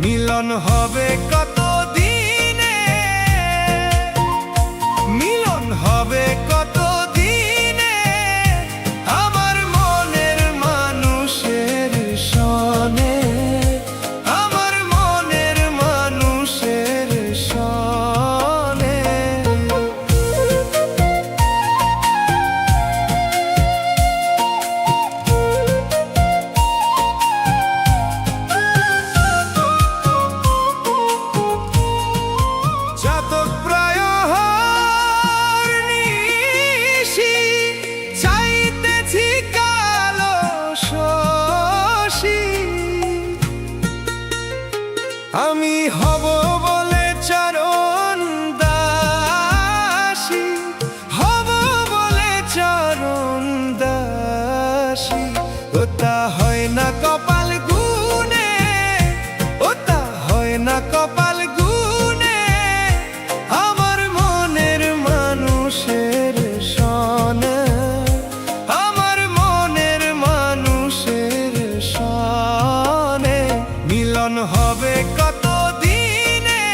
মিলন হবে কত দিনে, মিলন হবে কত দিনে, আমার মনের মানুষের সনে, আমার মনের মানুষের সনে। চাতক প্রায় নিশি চাইতেছি কালো শশী, আমি হব বলে চরণ দাসী, হব বলে চরণ দাসী। ওটা হয় না কপাল গুনে, ওটা হয় না কপাল গুনে, আমার মনের মানুষের সনে, আমার মনের মানুষের সনে। মিলন হবে কত দিনে,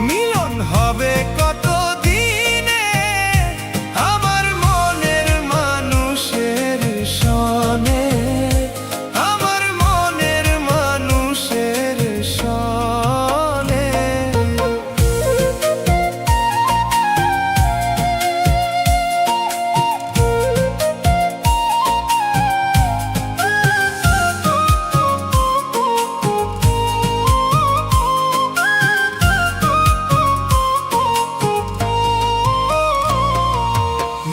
মিলন হবে কত দিনে, আমার মনের মানুষের সনে, আমার মনের মানুষের সনে।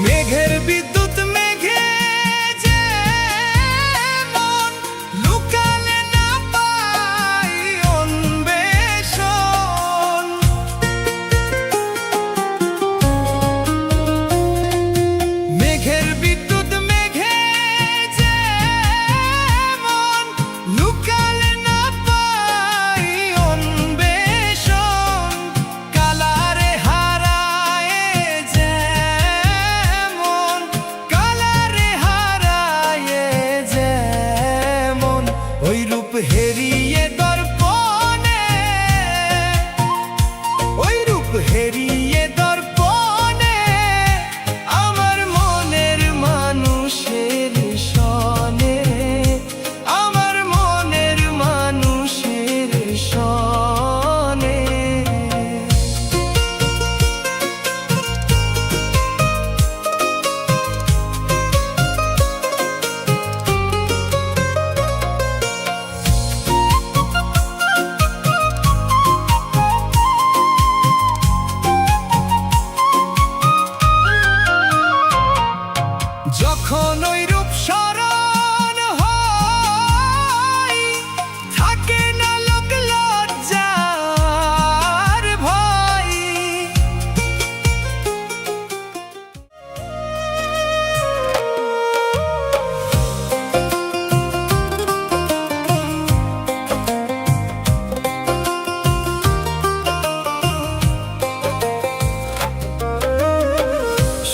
মেঘের বিদ্যুৎ মেঘে যেমন লুকালে না পাই অন্বেষণ, মেঘের বিদ্যুৎ মেঘে যেমন লুকালে না পাই অন্বেষণ, কালারে হারায় যেমন, কালারে হারায় যেমন, ওই রূপ হেরিয়ে দর্পণে, ওই রূপ হেরিয়ে দর্পণে, আমার মনের মানুষের সনে, আমার মনের মানুষের সনে। যখন ওই রূপ স্মরণ হয়, থাকে না লোক লজ্জার ভয়।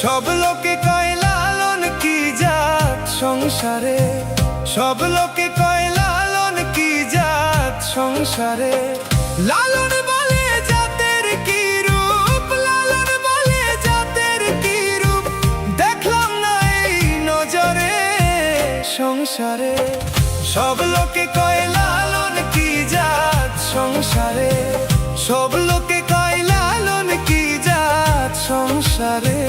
সব লোকে কয় লালন কি জাত সংসারে, সব লোকে কয় লালন কি জাত সংসারে, লালন বলে জাতের কি রূপ, লালন বলে জাতের কি রূপ, দেখলাম না এই নজরে সংসারে। সব লোকে কয় লালন কি জাত সংসারে, সব লোকে কয় লালন কি জাত সংসারে।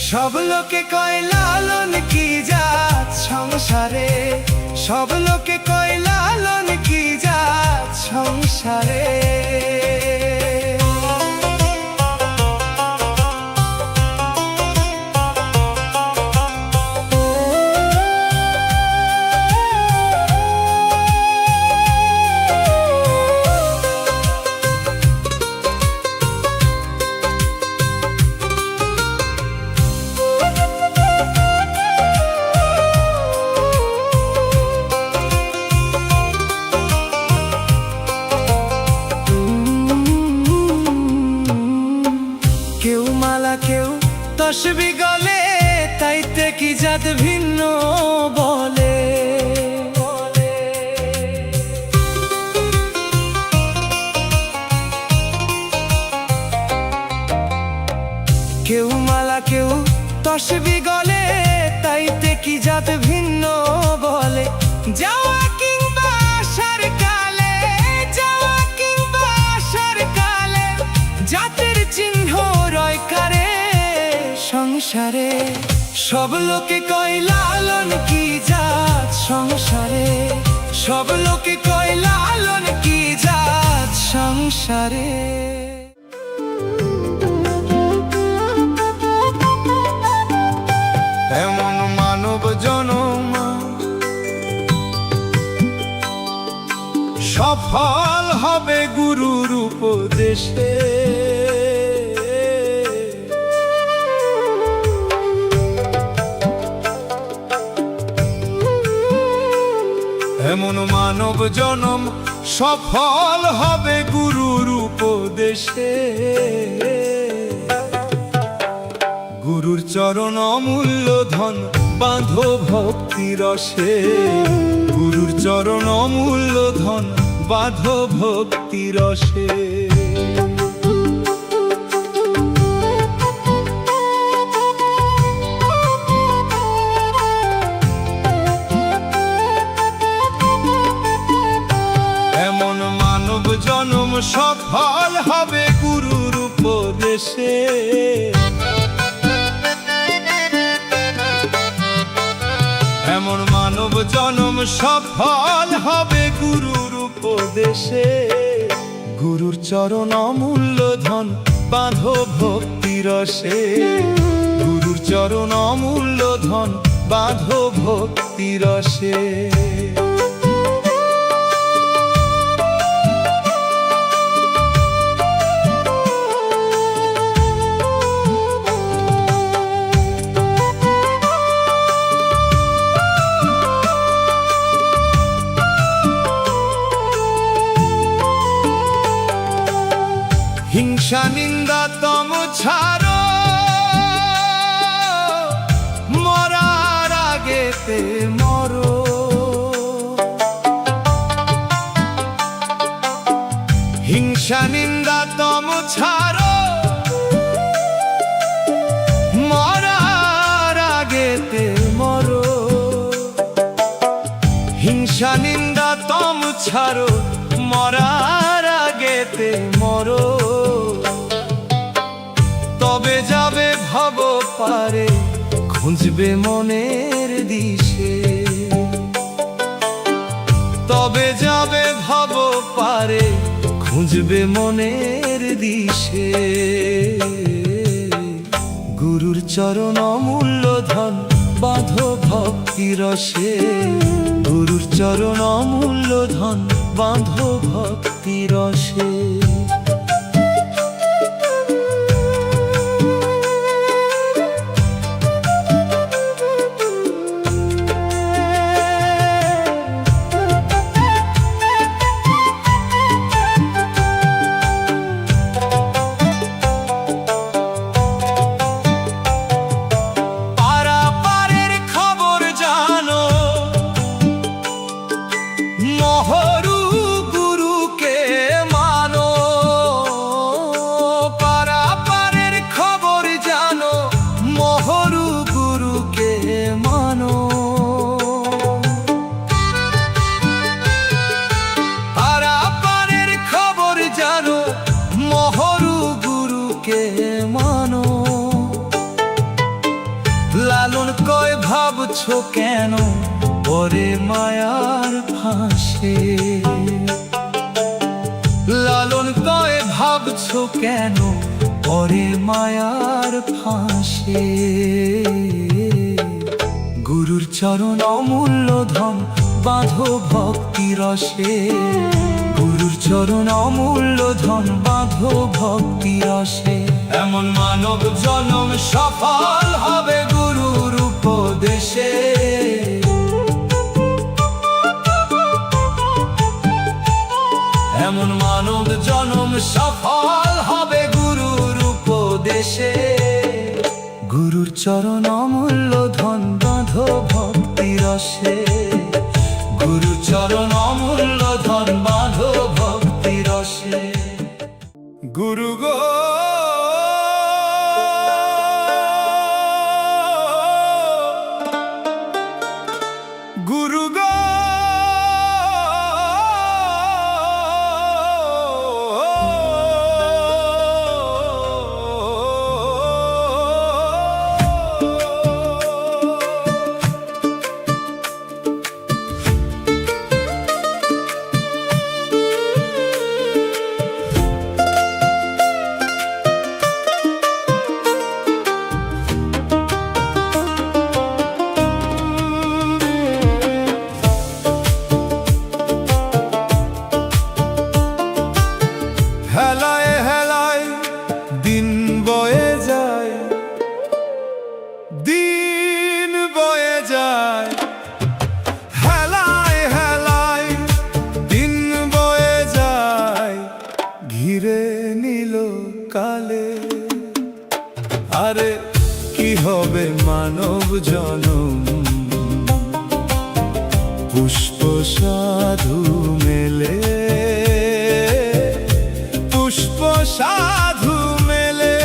সব লোকে কয় লালন কি জাত সংসারে, সব লোকে কয় লালন কি জাত সংসারে। কেউ মালা কেউ তসবি গলে, তাইতে কি জাত ভিন্ন বলে। কেউ মালা কেউ তসবি গলে, তাইতে কি জাত ভিন্ন বলে। যাওয়া কিংবা আসার কালে, যাওয়া কিংবা আসার কালে, জাতের চিহ্ন রয় কারে সংসারে। সব লোকে কয় লালন কি জাত সংসারে, সব লোকে কয় লালন কি জাত সংসারে। এমন মানব জনম সফল হবে গুরুর উপদেশে। এমন মানব জনম সফল হবে গুরুর উপদেশে। গুরুর চরণ অমূল্য ধন বাঁধো ভক্তি রসে, গুরুর চরণ অমূল্য ধন বাঁধো ভক্তি রসে। এমন মানব জনম সফল হবে গুরুর উপদেশে। এমন মানব জনম সফল হবে গুরুর উপদেশে। গুরুর চরণ অমূল্য ধন বাঁধো ভক্তি রসে, গুরুর চরণ অমূল্য ধন বাঁধো ভক্তি রসে। হিংসা নিন্দা তম ছাড়ো, মরার আগেতে মরো। হিংসা নিন্দা তম ছাড়ো, মরার আগেতে মরো। হিংসা নিন্দা তম ছাড়ো, মরার আগেতে মরো। তবে যাবে ভব পারে, খুঁজবে মনের দিশে। তবে যাবে ভব পারে, খুঁজবে মনের দিশে। গুরুর চরণ অমূল্য ধন বাঁধো ভক্তি রসে, গুরুর চরণ অমূল্য ধন বাঁধো ভক্তি রসে। মহরু গুরুকে মানো, পরে মায়ার ফাঁসে। লালন কয় ভাবছো কেন পরে মায়ার ফাঁসে। গুরুর চরণ অমূল্য ধন বাঁধো ভক্তি রসে। গুরুর চরণ অমূল্য ধন বাঁধো ভক্তি রসে। এমন মানব জনম সফল হবে গুরুর উপদেশে। এমন মানব জনম সফল হবে গুরুর উপদেশে। গুরুর চরণ অমূল্য ধন বাঁধো ভক্তি রসে। গুরুর চরণ অমূল্য ধন বাঁধো ভক্তি রসে। গুরু গো গুরু গো হেলায় হেলায় দিন বয়ে যায়, দিন বয়ে যায়। হেলায় হেলায় দিন বয়ে যায়, ঘিরে নিল কালে। আরে কি হবে মানব জনম, পুষ্প সাধু মেলে। পুষ্প সাধু মেলে।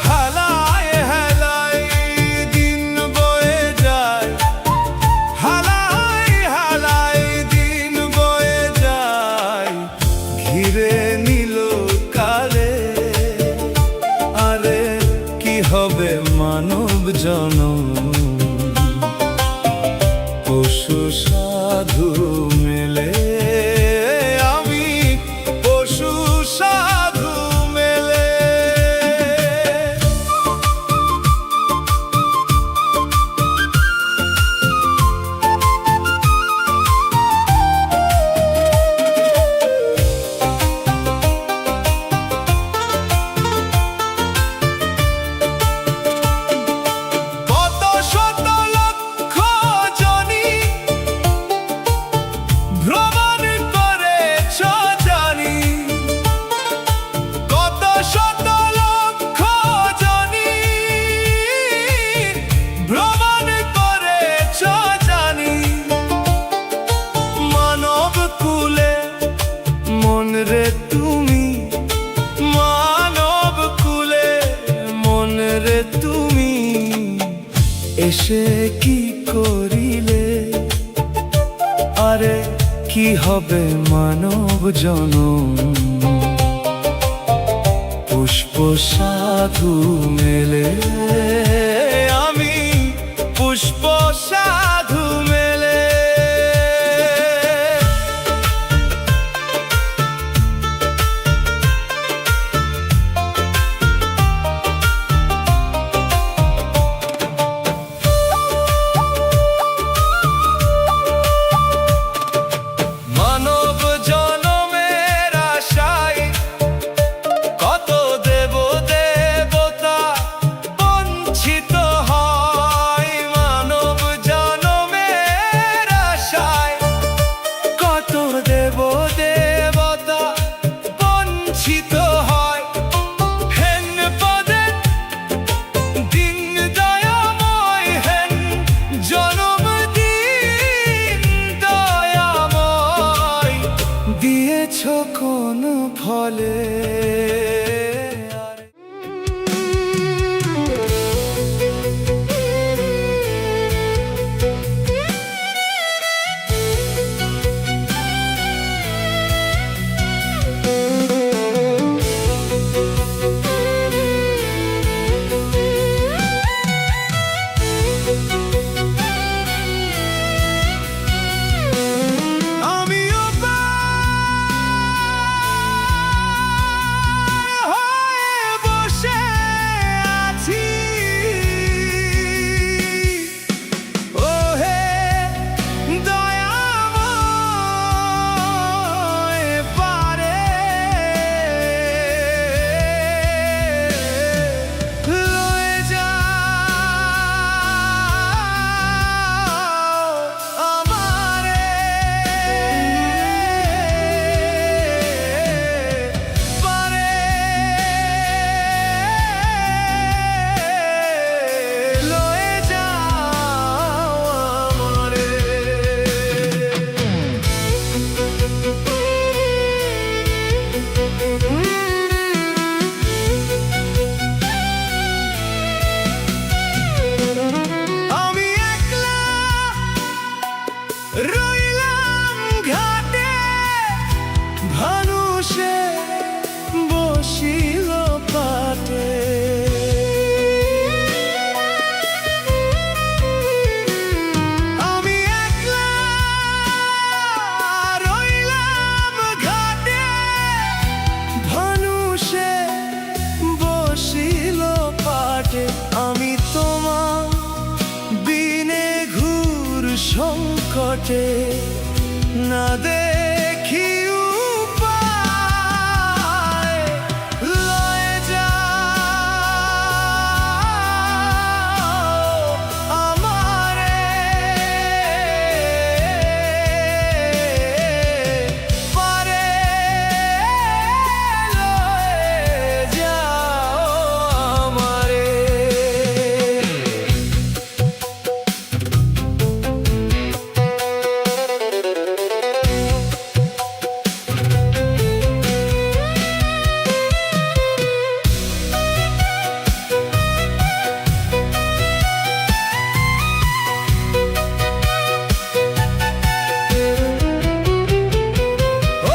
হেলায় হেলায় দিন বয়ে যায়, হেলায় হেলায় দিন বয়ে যায়, ঘিরে নিল কালে। আরে কি হবে মানব জনম, পশু সাধু মেলে। তুমি এসে কি করিলে, আরে কি হবে মানব জনম, পুষ্প সাধু মেলে। আমি পুষ্প সাধু মেলে। কোন ফলে আমি একলা রইলাম ঘাটে, ভানুষে বসিল পাটে। আমি একলা রইলাম ঘাটে, ভানুষে বসিল পাটে। আমি তোমার বিনে ঘুর সংকটে, না দেখি উপায়, লয়ে যাও আমারে, পারে লয়ে যাও আমারে।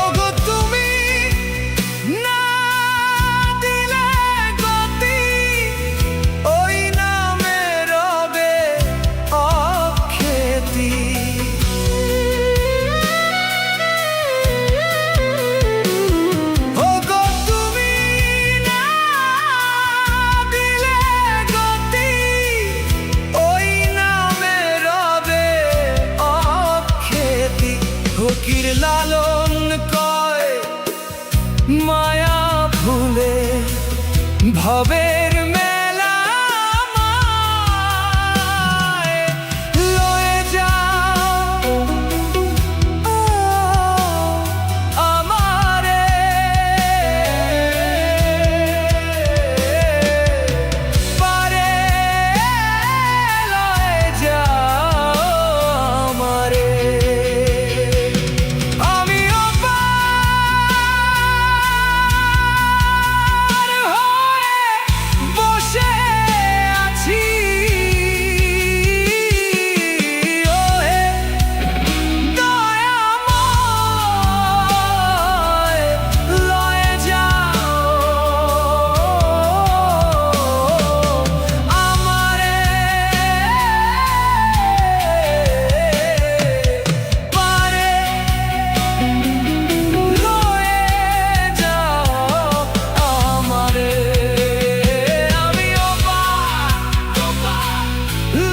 ওগো তুমি না দিলে গতি, ওই নামে রবে অখ্যাতি। ওগো তুমি না দিলে গতি, ওই নামে রবে অখ্যাতি। ফকির লালন কয় মায়া ভুলে, ভবের মেলা মায়, লয়ে যাও আমারে, পারে লয়ে যাও আমারে। আমিও পার হয়ে বসে আছি, ওহে দয়াময়, লয়ে যাও আমারে, পারে লয়ে যাও আমারে। আমিও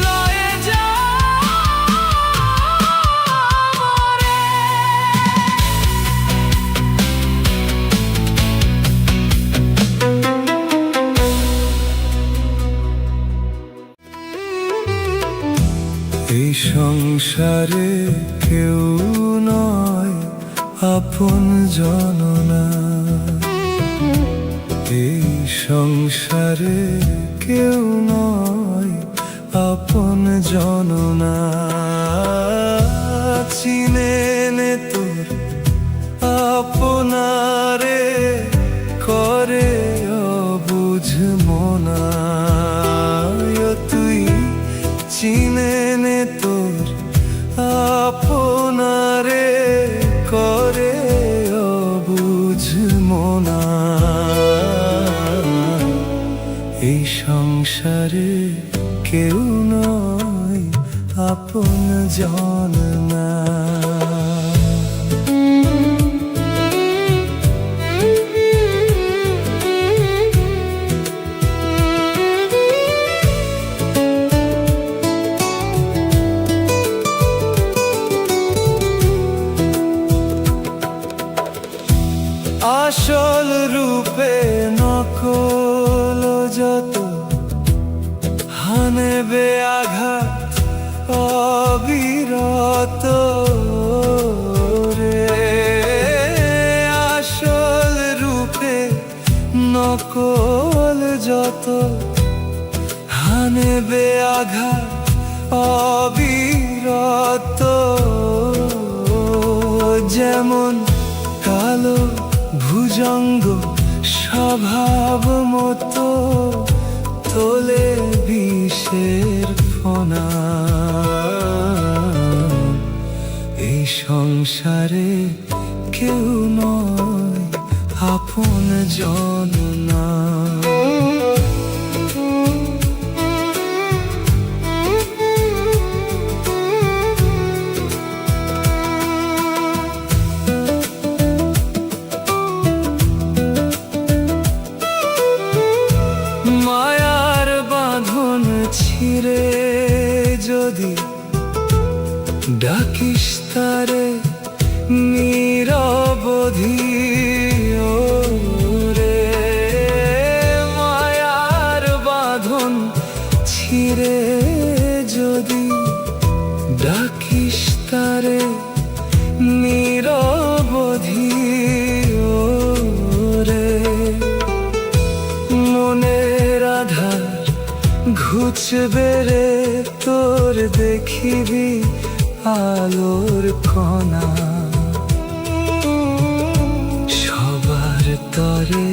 লয়ে যাও এই সংসারে কেউ নয় আপন জননা, এই সংসারে কেউ নয় আপন জননা। চিনে নে তোর আপনারে, করে অবুঝ মনা। তুই চিনে নে তোর আপনারে, করে অবুঝ মনা। এই সংসারে কেউ নয় আপন জননা। আসল রূপে নকল যত, হানবে আঘাত অবিরত রে। আসল রূপে নকল যত, হানবে আঘাত অবিরত। যেমন কালো ভুজঙ্গ স্বভাব মতো তোলে বিষের ফনা। এই সংসারে কেউ নয় আপন জন না। মায়ার বাঁধন ছিঁড়ে যদি ডাকিস তারে নিরবধি, রে মায়ার বাঁধন ছিঁড়ে যদি ডাকিস তারে নিরবধি, রে মনের আধার ঘুচবে রে তোর দেখিবি আলোর কণা। সবার তরে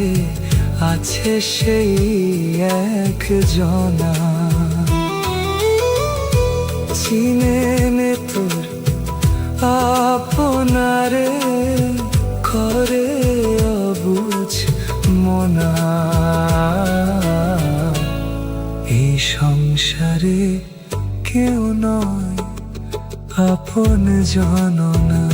আছে সেই এক জনা। চিনে নে তোর আপনারে করে অবুঝ মনা। এই সংসারে কেউ নয় আপন জন না।